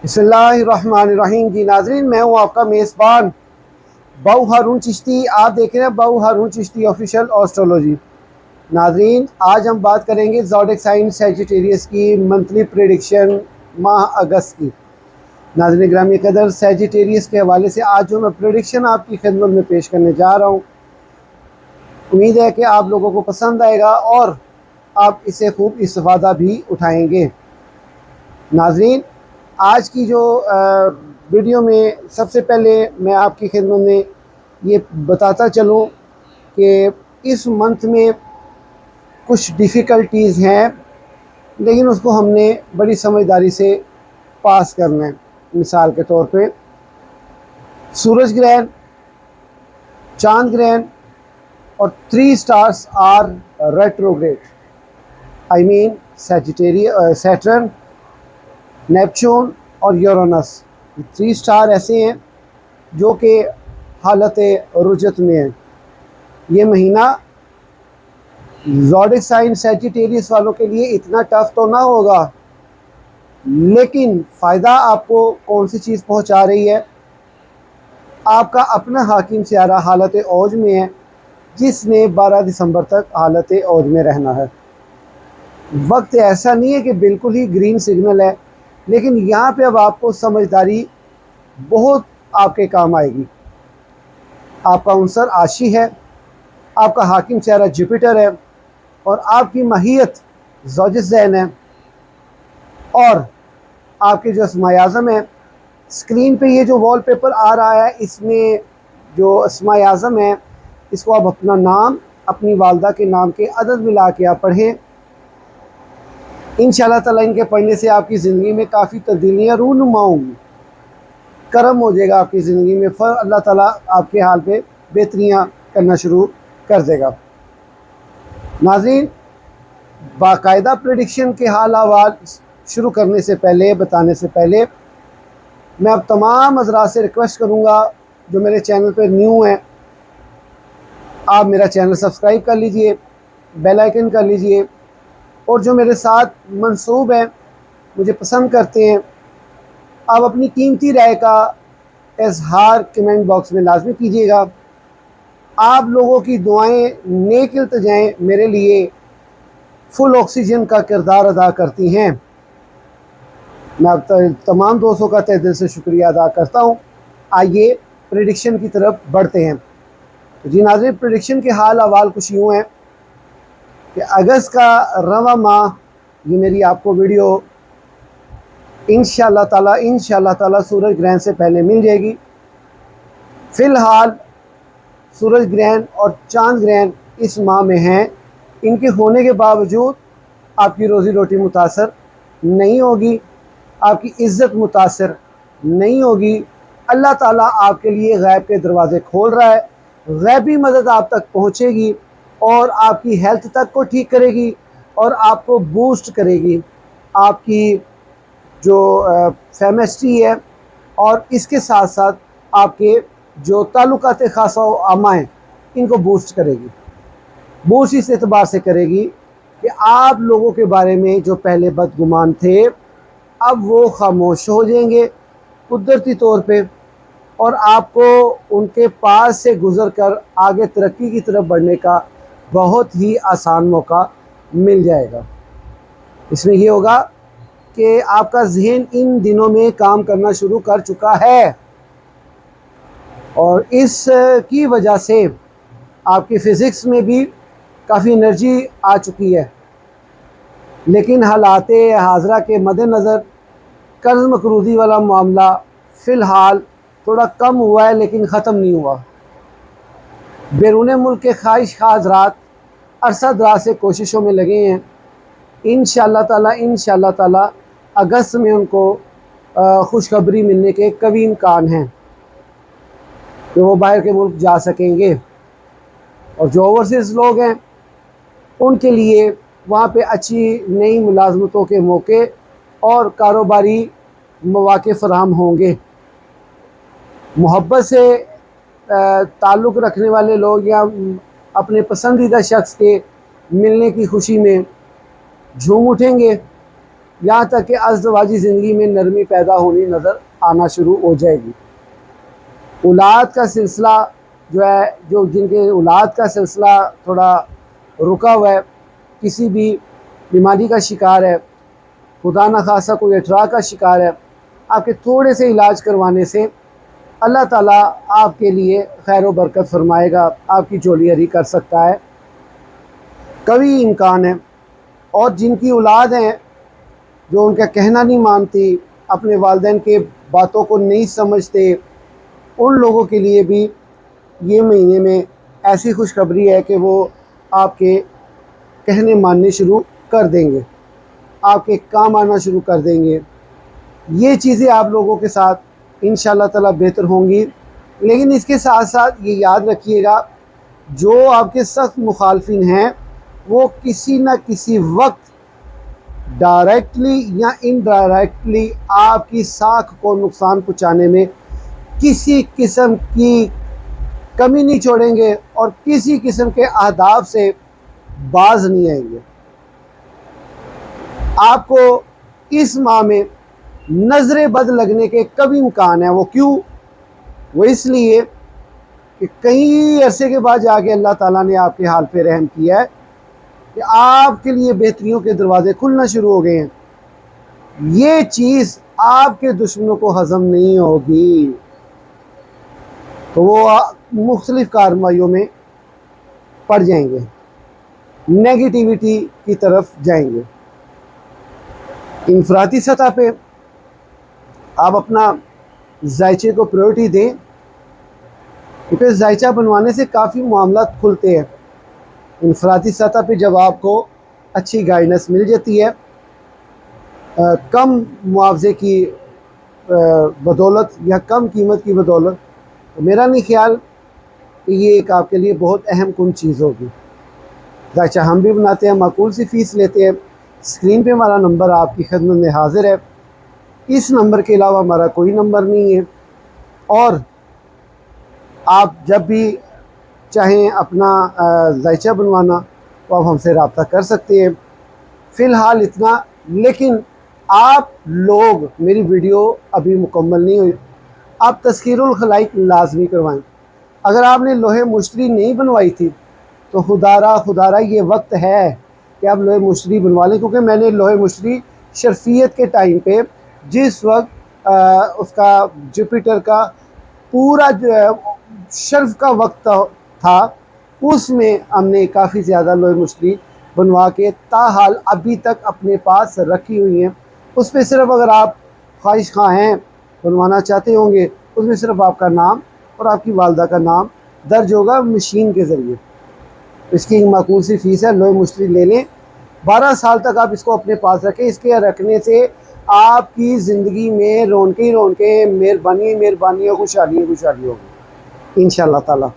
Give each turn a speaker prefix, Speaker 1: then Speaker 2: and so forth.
Speaker 1: बिस्मिल्लाहिर्रहमानिर्रहीम जी नाज़रीन, मैं हूँ आपका मेज़बान बाऊ हारून चिश्ती। आप देख रहे हैं बाऊ हारून चिश्ती ऑफिशियल एस्ट्रोलॉजी। नाज़रीन, आज हम बात करेंगे ज़ोडिएक साइन सैजिटेरियस की मंथली प्रेडिक्शन माह अगस्त की। नाज़रीन ग्रामी कदर, सैजिटेरियस के हवाले से आज जो मैं प्रेडिक्शन आपकी खिदमत में पेश करने जा रहा हूँ, उम्मीद है कि आप लोगों को पसंद आएगा और आप इसे खूब इस्तेफ़ादा भी उठाएँगे। नाज़रीन, आज की जो वीडियो में सबसे पहले मैं आपकी खिदमत में ये बताता चलूँ कि इस मंथ में कुछ डिफ़िकल्टीज़ हैं, लेकिन उसको हमने बड़ी समझदारी से पास करना है। मिसाल के तौर पे सूरज ग्रहण, चांद ग्रहण और 3 stars are retrograde. I mean Saturn, Neptune और यूरेनस। 3 स्टार ऐसे हैं जो कि हालत रुजत में हैं। ये महीना ज़ोडिएक साइन सैजिटेरियस वालों के लिए इतना टफ तो ना होगा, लेकिन फ़ायदा आपको कौन सी चीज़ पहुंचा रही है? आपका अपना हाकिम सियारा हालत औज में है, जिसने 12 दिसंबर तक हालत औज में रहना है। वक्त ऐसा नहीं है कि बिल्कुल ही ग्रीन सिग्नल है, लेकिन यहाँ पे अब आपको समझदारी बहुत आपके काम आएगी। आपका उनसर आशी है, आपका हाकिम सियारा जुपिटर है और आपकी माहियत ज़ौजिस ज़ैन है। और आपके जो अस्माए आज़म है, स्क्रीन पे ये जो वॉलपेपर आ रहा है, इसमें जो अस्माए आज़म है, इसको आप अपना नाम, अपनी वालदा के नाम के अदद मिला के आप पढ़ें। इंशाअल्लाह ताला इनके पढ़ने से आपकी ज़िंदगी में काफ़ी तब्दीलियाँ रूनुमा होंगी, करम हो जाएगा आपकी ज़िंदगी में, अल्लाह ताला आपके हाल पे बेहतरियाँ करना शुरू कर देगा। नाज़रीन, बाकायदा प्रेडिक्शन के हाल अहवाल शुरू करने से पहले, बताने से पहले, मैं अब तमाम हज़रात से रिक्वेस्ट करूँगा जो मेरे चैनल पर न्यू हैं, आप मेरा चैनल सब्सक्राइब कर लीजिए, बेल आइकन कर लीजिए, और जो मेरे साथ मंसूब हैं, मुझे पसंद करते हैं, आप अपनी कीमती राय का इजहार कमेंट बॉक्स में लाजमी कीजिएगा। आप लोगों की दुआएं, नेक इल्तिजाएं मेरे लिए फुल ऑक्सीजन का किरदार अदा करती हैं। मैं अब तमाम दोस्तों का तहे दिल से शुक्रिया अदा करता हूँ। आइए प्रेडिक्शन की तरफ बढ़ते हैं। तो जी नाज़रीन, प्रेडिक्शन के हाल अहवाल कुछ यूँ हैं कि अगस्त का रवां माह, ये मेरी आपको वीडियो इंशाअल्लाह ताला सूरज ग्रहण से पहले मिल जाएगी। फ़िलहाल सूरज ग्रहण और चांद ग्रहण इस माह में हैं। इनके होने के बावजूद आपकी रोज़ी रोटी मुतासर नहीं होगी, आपकी इज़्ज़त मुतासर नहीं होगी। अल्लाह ताला आपके लिए गैब के दरवाज़े खोल रहा है। गैबी मदद आप तक पहुँचेगी और आपकी हेल्थ तक को ठीक करेगी और आपको बूस्ट करेगी। आपकी जो फेमिस्ट्री है और इसके साथ साथ आपके जो ताल्लुकात ख़ासा आमा हैं, इनको बूस्ट करेगी। बूस्ट इस एतबार से करेगी कि आप लोगों के बारे में जो पहले बदगुमान थे, अब वो खामोश हो जाएंगे कुदरती तौर पे, और आपको उनके पास से गुज़र कर आगे तरक्की की तरफ बढ़ने का बहुत ही आसान मौका मिल जाएगा। इसमें ये होगा कि आपका ज़हन इन दिनों में काम करना शुरू कर चुका है और इस की वजह से आपकी फ़िज़िक्स में भी काफ़ी एनर्जी आ चुकी है। लेकिन हालात हाज़रा के मद्देनज़र कर्ज़ मकरूज़ी वाला मामला फ़िलहाल थोड़ा कम हुआ है, लेकिन ख़त्म नहीं हुआ। बैरून मुल्क के ख्वाहिश हज़रात अरसा दराज से कोशिशों में लगे हैं। इंशाअल्लाह ताला अगस्त में उनको खुशखबरी मिलने के कभी इम्कान हैं कि वो बाहर के मुल्क जा सकेंगे। और जो ओवरसीज़ लोग हैं, उनके लिए वहाँ पे अच्छी नई मुलाजमतों के मौके और कारोबारी मौक़े फ़राहम होंगे। मोहब्बत से ताल्लुक़ रखने वाले लोग या अपने पसंदीदा शख्स के मिलने की खुशी में झूम उठेंगे। یہاں تک کہ ازدواجی زندگی میں نرمی پیدا ہونی نظر آنا شروع ہو جائے گی۔ اولاد کا سلسلہ جو ہے، جو جن کے اولاد کا سلسلہ تھوڑا رکا ہوا ہے، کسی بھی بیماری کا شکار ہے، خدا نخواستہ کوئی اٹرا کا شکار ہے، آپ کے تھوڑے سے علاج کروانے سے اللہ تعالیٰ آپ کے لیے خیر و برکت فرمائے گا، آپ کی جھولی ہری کر سکتا ہے، قوی امکان ہے۔ اور جن کی اولاد ہیں جو ان کا کہنا نہیں مانتی، اپنے والدین کے باتوں کو نہیں سمجھتے، ان لوگوں کے لیے بھی یہ مہینے میں ایسی خوشخبری ہے کہ وہ آپ کے کہنے ماننے شروع کر دیں گے، آپ کے کام آنا شروع کر دیں گے۔ یہ چیزیں آپ لوگوں کے ساتھ انشاءاللہ تعالیٰ بہتر ہوں گی، لیکن اس کے ساتھ ساتھ یہ یاد رکھیے گا، جو آپ کے سخت مخالفین ہیں وہ کسی نہ کسی وقت ڈائریکٹلی یا انڈائریکٹلی آپ کی ساکھ کو نقصان پہنچانے میں کسی قسم کی کمی نہیں چھوڑیں گے اور کسی قسم کے اہداف سے باز نہیں آئیں گے۔ آپ کو اس ماہ میں نظر بد لگنے کے کبھی امکان ہے۔ وہ کیوں؟ وہ اس لیے کہ کئی عرصے کے بعد جا کے اللہ تعالیٰ نے آپ کے حال پہ رحم کیا ہے کہ آپ کے لیے بہتریوں کے دروازے کھلنا شروع ہو گئے ہیں۔ یہ چیز آپ کے دشمنوں کو ہضم نہیں ہوگی تو وہ مختلف کارروائیوں میں پڑ جائیں گے، نیگیٹیوٹی کی طرف جائیں گے۔ انفرادی سطح پہ آپ اپنا ذائچے کو پریورٹی دیں، کیونکہ ذائچہ بنوانے سے کافی معاملات کھلتے ہیں۔ انفرادی سطح پہ جب آپ کو اچھی گائیڈنس مل جاتی ہے، کم معاوضے کی بدولت یا کم قیمت کی بدولت، تو میرا نہیں خیال کہ یہ ایک آپ کے لیے بہت اہم کن چیز ہوگی۔ ذائچہ ہم بھی بناتے ہیں، معقول سی فیس لیتے ہیں۔ اسکرین پہ ہمارا نمبر آپ کی خدمت میں حاضر ہے، اس نمبر کے علاوہ ہمارا کوئی نمبر نہیں ہے، اور آپ جب بھی چاہیں اپنا ذائچہ بنوانا تو آپ ہم سے رابطہ کر سکتے ہیں۔ فی الحال اتنا، لیکن آپ لوگ، میری ویڈیو ابھی مکمل نہیں ہوئی، آپ تذکیر الخلائق لازمی کروائیں۔ اگر آپ نے لوہے مشتری نہیں بنوائی تھی تو خدارہ یہ وقت ہے کہ آپ لوہے مشتری بنوا لیں، کیونکہ میں نے لوہے مشتری شرفیت کے ٹائم پہ جس وقت اس کا جوپیٹر کا پورا جو ہے شرف کا وقت تھا، اس میں ہم نے کافی زیادہ لوہے مشتری بنوا کے تاحال ابھی تک اپنے پاس رکھی ہوئی ہیں۔ اس پہ صرف اگر آپ خواہش خواہ ہیں، بنوانا چاہتے ہوں گے، اس میں صرف آپ کا نام اور آپ کی والدہ کا نام درج ہوگا مشین کے ذریعے۔ اس کی معقول سی فیس ہے، لوہے مشتری لے لیں، 12 سال تک آپ اس کو اپنے پاس رکھیں۔ اس کے رکھنے سے آپ کی زندگی میں رونقیں مہربانی اور خوشحالی ہوگی انشاءاللہ تعالیٰ۔